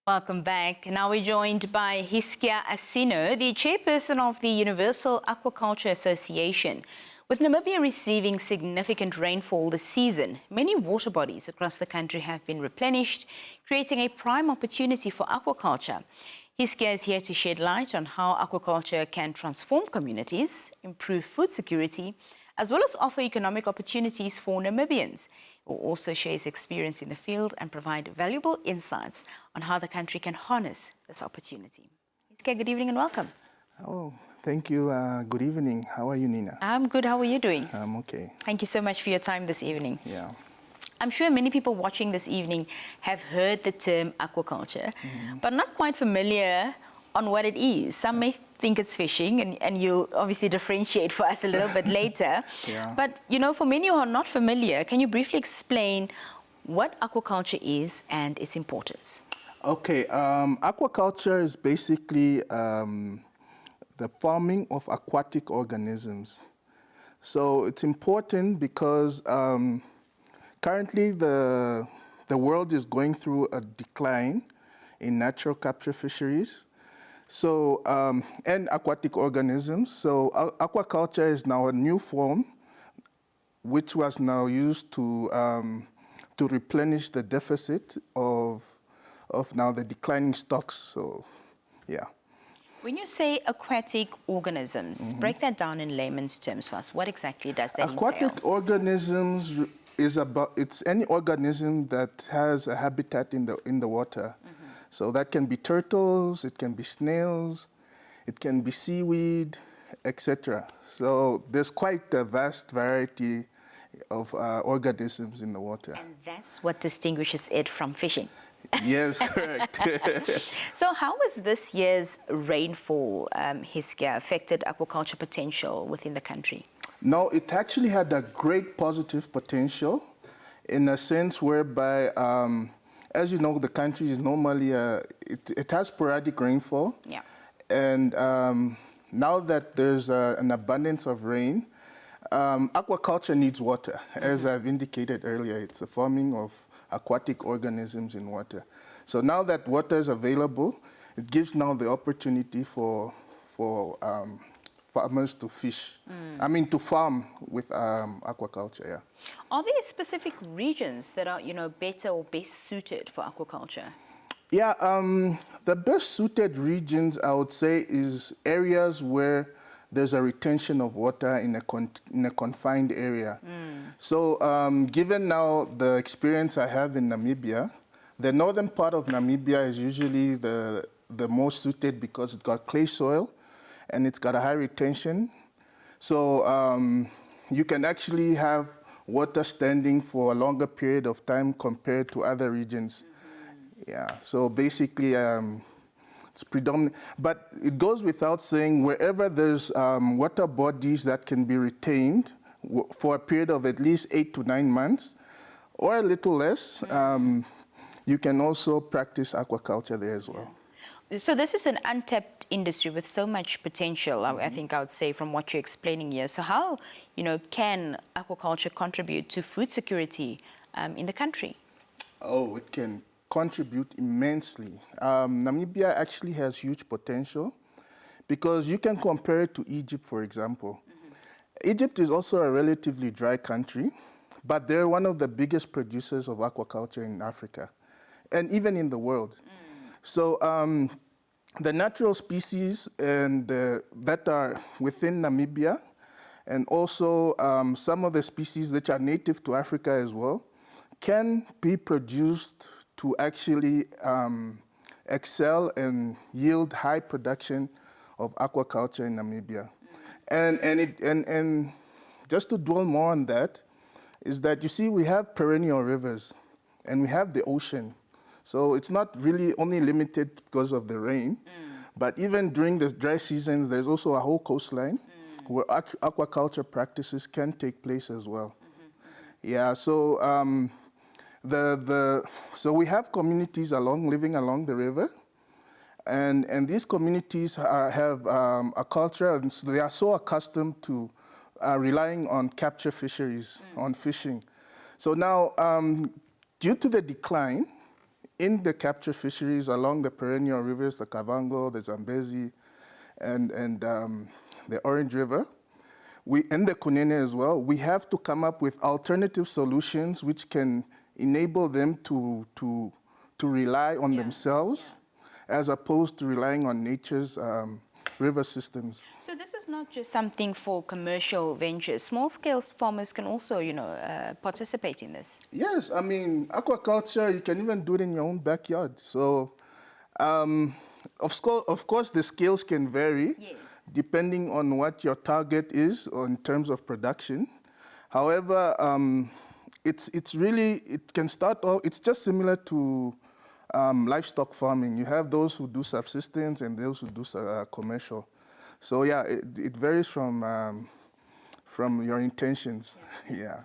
Welcome back. Now we're joined by Hiskia Asino, the chairperson of the Universal Aquaculture Association. With Namibia receiving significant rainfall this season, many water bodies across the country have been replenished, creating a prime opportunity for aquaculture. Hiskia is here to shed light on how aquaculture can transform communities, improve food security, as well as offer economic opportunities for Namibians. He will also share his experience in the field and provide valuable insights on how the country can harness this opportunity. Hiskia, good evening and welcome. Oh, thank you. Good evening. How are you, Nina? I'm good. How are you doing? I'm okay. Thank you so much for your time this evening. Yeah. I'm sure many people watching this evening have heard the term aquaculture, but not quite familiar on what it is. Some may think it's fishing, and you'll obviously differentiate for us a little bit later. Yeah. But, you know, for many who are not familiar, can you briefly explain what aquaculture is and its importance? Okay. Aquaculture is basically the farming of aquatic organisms. So it's important because currently the world is going through a decline in natural capture fisheries. So, and aquatic organisms. So aquaculture is now a new form which was now used to replenish the deficit of now the declining stocks. So, yeah. When you say aquatic organisms, break that down in layman's terms for us. What exactly does that entail? Aquatic organisms is it's any organism that has a habitat in the water. So that can be turtles, it can be snails, it can be seaweed, etc. So there's quite a vast variety of organisms in the water. And that's what distinguishes it from fishing. Yes, correct. So how has this year's rainfall, Hiskia, affected aquaculture potential within the country? No, it actually had a great positive potential in a sense whereby, as you know, the country is normally, it has sporadic rainfall. Yeah. And now that there's an abundance of rain, aquaculture needs water. As I've indicated earlier, it's a farming of aquatic organisms in water. So now that water is available, it gives now the opportunity for farmers to fish. I mean, to farm with aquaculture, yeah. Are there specific regions that are, you know, better or best suited for aquaculture? Yeah, the best suited regions, I would say, is areas where there's a retention of water in a confined area. So given now the experience I have in Namibia, the northern part of Namibia is usually the most suited because it's got clay soil and it's got a high retention. So you can actually have water standing for a longer period of time compared to other regions. Yeah, so basically it's predominant, but it goes without saying wherever there's water bodies that can be retained for a period of at least 8 to 9 months or a little less, you can also practice aquaculture there as well. So this is an untapped industry with so much potential, I think I would say, from what you're explaining here. So how, you know, can aquaculture contribute to food security in the country? Oh, it can contribute immensely. Namibia actually has huge potential because you can compare it to Egypt, for example. Egypt is also a relatively dry country, but they're one of the biggest producers of aquaculture in Africa and even in the world. So the natural species that are within Namibia and also some of the species that are native to Africa as well can be produced to actually excel and yield high production of aquaculture in Namibia. And just to dwell more on that, is that you see we have perennial rivers and we have the ocean. So it's not really only limited because of the rain, but even during the dry seasons, there's also a whole coastline where aquaculture practices can take place as well. Yeah, so so we have communities living along the river, and these communities have a culture, and so they are so accustomed to relying on capture fisheries, on fishing. So now, due to the decline in the capture fisheries along the perennial rivers, the Kavango, the Zambezi, and the Orange River, and the Kunene as well, we have to come up with alternative solutions which can enable them to rely on themselves as opposed to relying on nature's river systems. So this is not just something for commercial ventures. Small-scale farmers can also, participate in this. Yes, I mean, aquaculture, you can even do it in your own backyard. So, of course, the scales can vary depending on what your target is in terms of production. However, it can start off, it's just similar to livestock farming. You have those who do subsistence and those who do commercial. So yeah, it varies from your intentions. Yeah.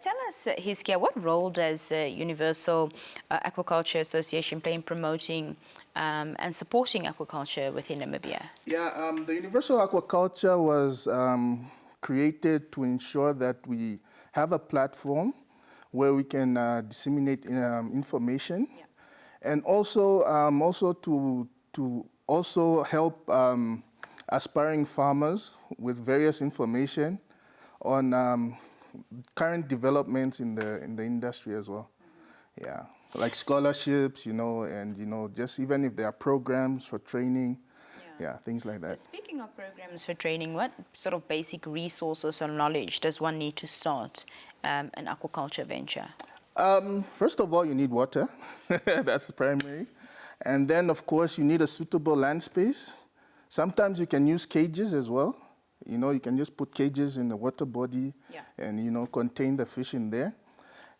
Tell us, Hiskia, what role does Universal Aquaculture Association play in promoting and supporting aquaculture within Namibia? Yeah, the Universal Aquaculture was created to ensure that we have a platform where we can disseminate information. Yeah. And also to also help aspiring farmers with various information on current developments in the industry as well. Mm-hmm. Yeah, like scholarships, and just even if there are programs for training, things like that. Speaking of programs for training, what sort of basic resources or knowledge does one need to start an aquaculture venture? First of all, you need water. That's primary. And then, of course, you need a suitable land space. Sometimes you can use cages as well. You can just put cages in the water body and, contain the fish in there.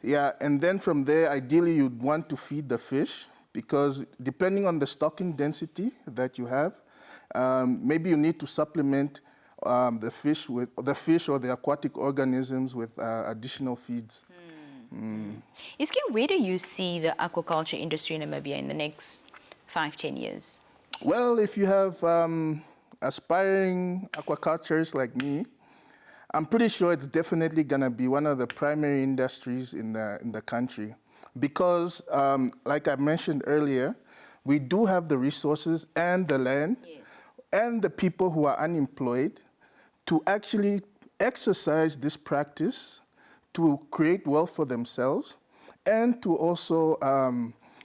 Yeah, and then from there, ideally, you'd want to feed the fish because depending on the stocking density that you have, maybe you need to supplement the fish or the aquatic organisms with additional feeds. Hiskia, where do you see the aquaculture industry in Namibia in the next 5-10 years? Well, if you have aspiring aquaculturists like me, I'm pretty sure it's definitely going to be one of the primary industries in the country because, like I mentioned earlier, we do have the resources and the land and the people who are unemployed to actually exercise this practice to create wealth for themselves and to also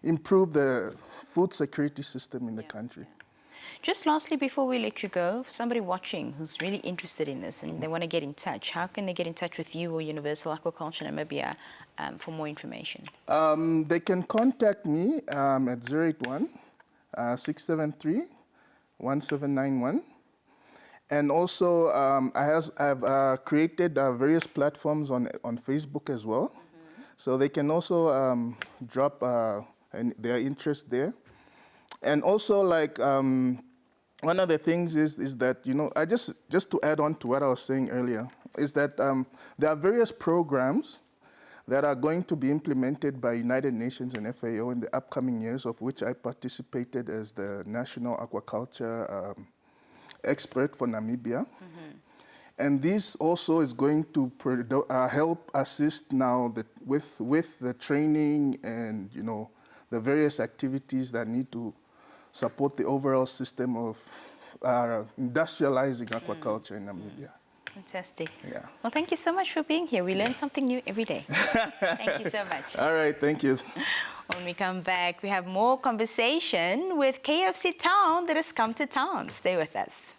improve the food security system in the country. Just lastly, before we let you go, for somebody watching who's really interested in this and they want to get in touch, how can they get in touch with you or Universal Aquaculture Namibia for more information? They can contact me at 081-673-1791. And also, I have created various platforms on Facebook as well. Mm-hmm. So they can also drop their interest there. And also, like, one of the things is that, I just to add on to what I was saying earlier, is that there are various programs that are going to be implemented by United Nations and FAO in the upcoming years, of which I participated as the National Aquaculture expert for Namibia. Mm-hmm. And this also is going to help assist now with the training and, the various activities that need to support the overall system of industrializing aquaculture in Namibia. Fantastic. Yeah. Well, thank you so much for being here. We learn something new every day. Thank you so much. All right, thank you. When we come back, we have more conversation with KFC Town that has come to town. Stay with us.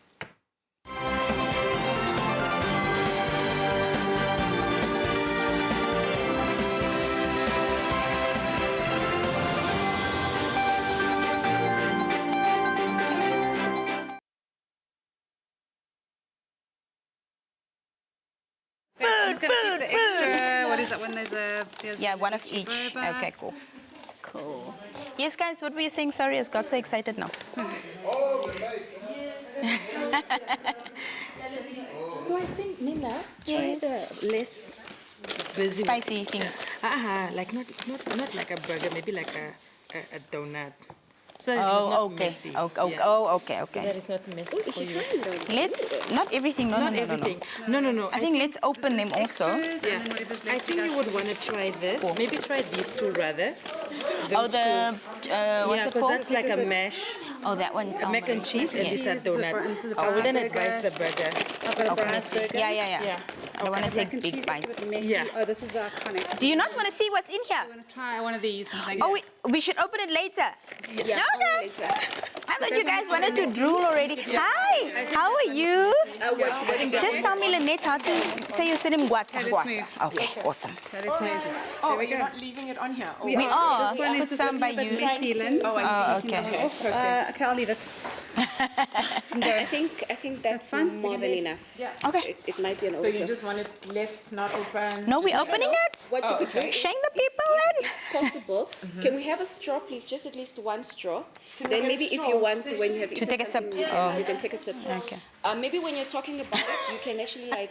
Food. What is that when there's one of each. Okay, cool. Cool. Yes, guys, what were you saying? Sorry, I got so excited now. So I think, Nina, try the less busy spicy things. Like not like a burger, maybe like a donut. So that it's not okay. messy. Okay. Yeah. Oh, okay, So okay. that it's not messy for you. Let's, not everything, no, Not no, no, everything. no. No. I think let's open them also. Yeah. I think you would want to try this. Maybe try these two rather. Oh, Those the, two. what's Yeah, it because called? that's like a mash, Oh, that one. a mac and cheese, and these are donuts. This is I wouldn't burger. advise the burger. Okay. Yeah. Yeah. I don't want to take big bites. Yeah. Oh, this is the iconic. Do you not want to see what's in here? I'm going to try one of these. Oh, we should open it later. yeah, Okay. later. I thought you guys wanted to drool already. Hi, how are you? Just tell me, Lynette, how to say your surname, Guata. Okay, awesome. Oh, you're not leaving it on here? We are. This one Put is some by you. New Zealand. Oh, okay. Okay, I'll leave it. I think that's more than enough. Yeah. Okay. It might be an So you overkill. just want it left, not open? No, we're opening it. What you could do is, Shame the people in. possible, can we have a straw, please? Just at least one straw. Then maybe if you want to, when you have eaten take a sip. something, you can take a sip. Okay. Maybe when you're talking about it, you can actually like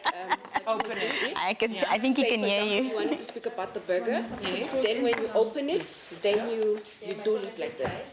Open it. I think he say, can for hear example, you. you wanted to speak about the burger. Then when you open it, then you do it like this.